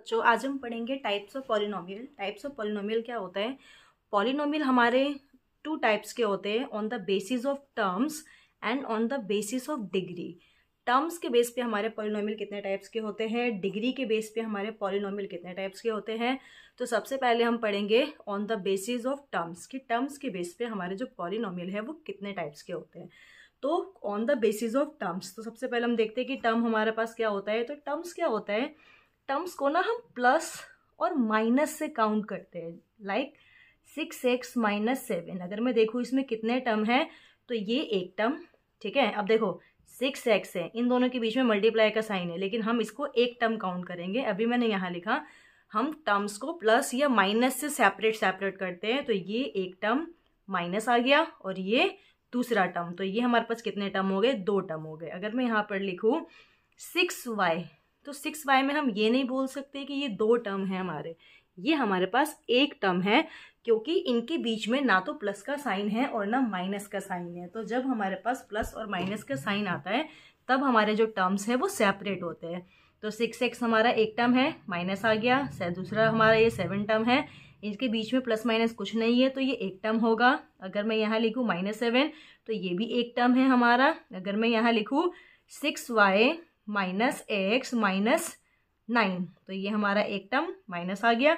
बच्चों, आज हम पढ़ेंगे types of polynomial. Types of polynomial क्या होता है? पॉलिनोमियल हमारे टू टाइप्स के होते हैं, on the basis of terms and on the basis of degree. Terms के बेस पे हमारे पॉलिनोमियल कितने टाइप्स के होते हैं, डिग्री के बेस पे हमारे पॉलिनोमियल कितने टाइप्स के होते हैं। तो सबसे पहले हम पढ़ेंगे on the basis of terms, कि टर्म्स के बेस पे हमारे जो पॉलिनोमियल है वो कितने टाइप्स के होते हैं। तो on the basis of terms, तो सबसे पहले हम देखते हैं कि टर्म हमारे पास क्या होता है। तो टर्म्स क्या होता है, टर्म्स को ना हम प्लस और माइनस से काउंट करते हैं। लाइक 6x - 7, अगर मैं देखूँ इसमें कितने टर्म है, तो ये एक टर्म, ठीक है। अब देखो 6x है, इन दोनों के बीच में मल्टीप्लाई का साइन है, लेकिन हम इसको एक टर्म काउंट करेंगे। अभी मैंने यहाँ लिखा, हम टर्म्स को प्लस या माइनस से सेपरेट करते हैं। तो ये एक टर्म माइनस आ गया और ये दूसरा टर्म, तो ये हमारे पास कितने टर्म हो गए, दो टर्म हो गए। अगर मैं यहाँ पर लिखूँ 6y, तो 6y में हम ये नहीं बोल सकते कि ये दो टर्म है हमारे, ये हमारे पास एक टर्म है, क्योंकि इनके बीच में ना तो प्लस का साइन है और ना माइनस का साइन है। तो जब हमारे पास प्लस और माइनस का साइन आता है तब हमारे जो टर्म्स है वो सेपरेट होते हैं। तो 6x हमारा एक टर्म है, माइनस आ गया, दूसरा हमारा ये 7 टर्म है, इनके बीच में प्लस माइनस कुछ नहीं है, तो ये एक टर्म होगा। अगर मैं यहाँ लिखूँ -7, तो ये भी एक टर्म है हमारा। अगर मैं यहाँ लिखूँ 6y - x - 9, तो ये हमारा एक टर्म माइनस आ गया,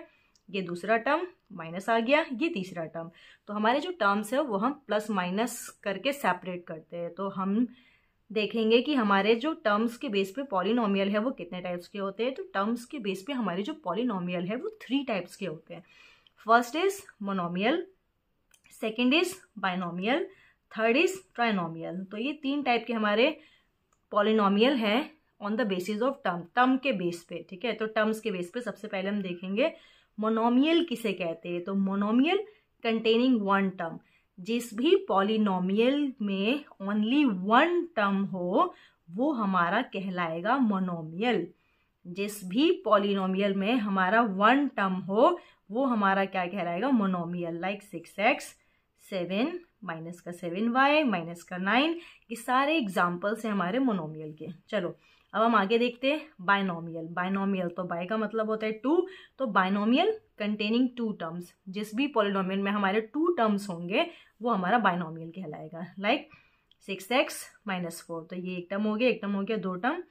ये दूसरा टर्म माइनस आ गया, ये तीसरा टर्म। तो हमारे जो टर्म्स है वो हम प्लस माइनस करके सेपरेट करते हैं। तो हम देखेंगे कि हमारे जो टर्म्स के बेस पे पॉलिनोमियल है वो कितने टाइप्स के होते हैं। तो टर्म्स के बेस पे हमारे जो पॉलिनोमियल है वो 3 टाइप्स के होते हैं। First is monomial, second is binomial, third is trinomial. तो ये 3 टाइप के हमारे पॉलिनोमियल है on the basis of term के बेस पे, ठीक है। तो टर्म्स के बेस पे सबसे पहले हम देखेंगे मोनोमियल किसे कहते हैं। तो मोनोमियल कंटेनिंग वन टर्म, जिस भी पॉलिनोमियल में ओनली वन टर्म हो वो हमारा कहलाएगा मोनोमियल। जिस भी पॉलिनोमियल में हमारा वन टर्म हो वो हमारा क्या कहलाएगा, मोनोमियल। लाइक 6x, 7 माइनस का 7y माइनस का 9, ये सारे एग्जाम्पल्स हैं हमारे मोनोमियल के। चलो अब हम आगे देखते हैं बाइनोमियल। बाइनोमियल तो बाय का मतलब होता है 2, तो बाइनोमियल कंटेनिंग 2 टर्म्स, जिस भी पॉलिनोमियल में हमारे 2 टर्म्स होंगे वो हमारा बाइनोमियल कहलाएगा। लाइक 6x - 4, तो ये एक टर्म हो गया, एक टर्म हो गया, दो टर्म।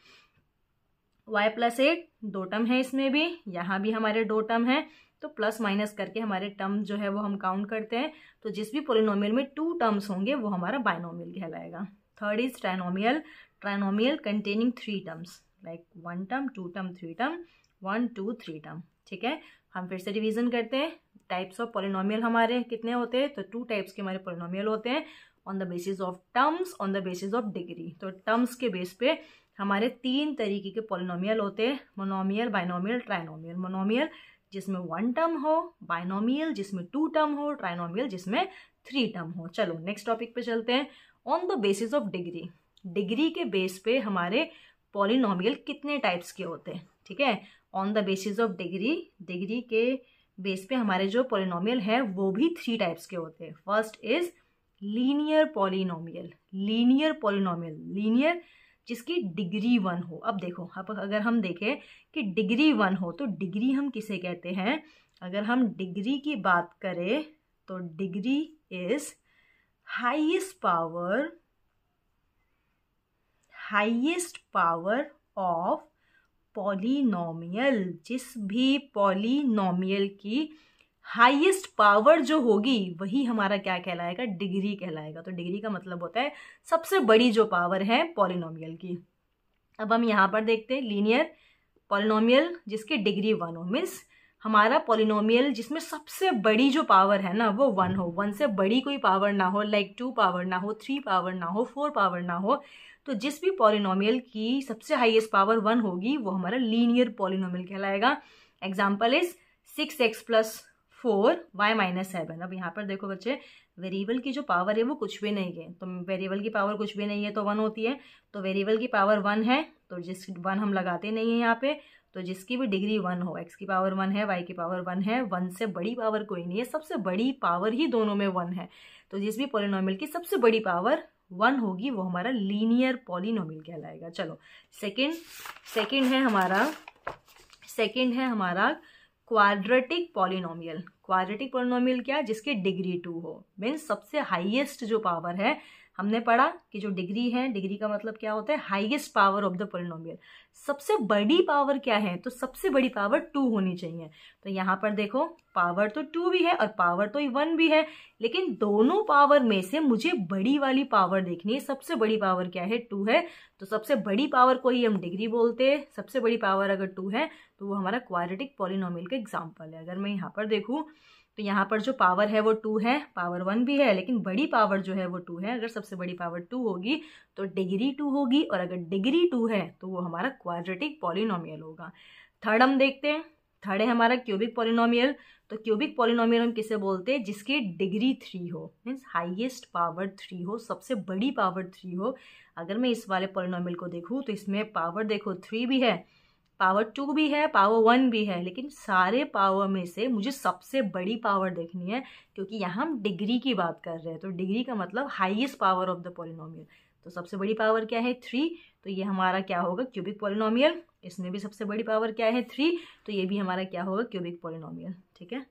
y + 8, दो टर्म है इसमें भी, यहाँ भी हमारे दो टर्म है। तो प्लस माइनस करके हमारे टर्म जो है वो हम काउंट करते हैं। तो जिस भी पॉलिनोमियल में 2 टर्म्स होंगे वो हमारा बाइनोमियल कहलाएगा। Third is trinomial. Trinomial containing 3 terms, like 1 term, 2 term, 3 term, 1 2 3 term, ठीक है। हम फिर से रिवीजन करते हैं, टाइप्स ऑफ पॉलिनोमियल हमारे कितने होते हैं। तो 2 टाइप्स के हमारे पॉलिनोमियल होते हैं on the basis of terms, on the basis of degree. तो टर्म्स के बेस पे हमारे 3 तरीके के पॉलिनोमियल होते हैं, मोनोमियल, बाइनोमियल, ट्राइनोमियल। मोनोमियल जिसमें 1 टर्म हो, बाइनोमियल जिसमें 2 टर्म हो, ट्राइनोमियल जिसमें 3 टर्म हो। चलो नेक्स्ट टॉपिक पे चलते हैं, on the basis of degree. Degree के बेस पे हमारे पॉलिनोमियल कितने टाइप्स के होते हैं, ठीक है। On the basis of degree, degree के बेस पे हमारे जो पॉलिनोमियल है वो भी 3 टाइप्स के होते हैं। First is linear polynomial. Linear polynomial, linear जिसकी डिग्री 1 हो। अब देखो, अब अगर हम देखें कि डिग्री 1 हो तो डिग्री हम किसे कहते हैं। अगर हम डिग्री की बात करें तो degree is highest power of polynomial. जिस भी पॉलिनोमियल की हाईएस्ट पावर जो होगी वही हमारा क्या कहलाएगा, डिग्री कहलाएगा। तो डिग्री का मतलब होता है सबसे बड़ी जो पावर है पॉलिनोमियल की। अब हम यहाँ पर देखते हैं लीनियर पॉलिनोमियल जिसकी डिग्री 1 हो, मीन्स हमारा पॉलिनोमियल जिसमें सबसे बड़ी जो पावर है ना वो 1 हो। 1 से बड़ी कोई पावर ना हो, लाइक 2 पावर ना हो, 3 पावर ना हो, 4 पावर ना हो। तो जिस भी पॉलिनोमियल की सबसे हाईएस्ट पावर 1 होगी वो हमारा लीनियर पॉलिनोमियल कहलाएगा। Example is 6x + 4 y - 7। अब यहाँ पर देखो बच्चे, वेरिएबल की जो पावर है वो कुछ भी नहीं है, तो वेरिएबल की पावर कुछ भी नहीं है तो 1 होती है। तो वेरिएबल की पावर 1 है, तो जिस 1 हम लगाते नहीं है यहाँ पे। तो जिसकी भी डिग्री 1 हो, x की पावर 1 है, y की पावर 1 है, 1 से बड़ी पावर कोई नहीं है, सबसे बड़ी पावर ही दोनों में 1 है। तो जिस भी पॉलिनोमियल की सबसे बड़ी पावर 1 होगी वो हमारा लीनियर पॉलिनोमियल कहलाएगा। चलो सेकेंड है हमारा सेकंड है हमारा क्वाड्रेटिक पॉलिनोमियल। क्वाड्रेटिक पॉलिनोमियल क्या, जिसकी डिग्री 2 हो, मीन्स सबसे हाईएस्ट जो पावर है, हमने पढ़ा कि जो डिग्री है, डिग्री का मतलब क्या होता है, highest power of the polynomial. सबसे बड़ी पावर क्या है, तो सबसे बड़ी पावर 2 होनी चाहिए। तो यहाँ पर देखो पावर तो 2 भी है और पावर तो 1 भी है, लेकिन दोनों पावर में से मुझे बड़ी वाली पावर देखनी है। सबसे बड़ी पावर क्या है, 2 है, तो सबसे बड़ी पावर को ही हम डिग्री बोलते हैं। सबसे बड़ी पावर अगर 2 है तो वो हमारा क्वाड्रेटिक पॉलिनोमियल का एग्जाम्पल है। अगर मैं यहाँ पर देखूँ तो यहाँ पर जो पावर है वो 2 है, पावर 1 भी है, लेकिन बड़ी पावर जो है वो 2 है। अगर सबसे बड़ी पावर 2 होगी तो डिग्री 2 होगी, और अगर डिग्री 2 है तो वो हमारा क्वाड्रेटिक पॉलिनोमियल होगा। थर्ड हम देखते हैं, थर्ड है हमारा क्यूबिक पॉलिनोमियल। तो क्यूबिक पॉलिनोमियल हम किसे बोलते हैं, जिसकी डिग्री 3 हो, मीन्स हाईएस्ट पावर 3 हो, सबसे बड़ी पावर 3 हो। अगर मैं इस वाले पॉलिनोमियल को देखूँ तो इसमें पावर देखो 3 भी है, पावर 2 भी है, पावर 1 भी है, लेकिन सारे पावर में से मुझे सबसे बड़ी पावर देखनी है, क्योंकि यहाँ हम डिग्री की बात कर रहे हैं। तो डिग्री का मतलब highest power of the polynomial. तो सबसे बड़ी पावर क्या है, 3, तो ये हमारा क्या होगा, क्यूबिक पॉलिनोमियल। इसमें भी सबसे बड़ी पावर क्या है, 3, तो ये भी हमारा क्या होगा, क्यूबिक पॉलिनोमियल। ठीक है।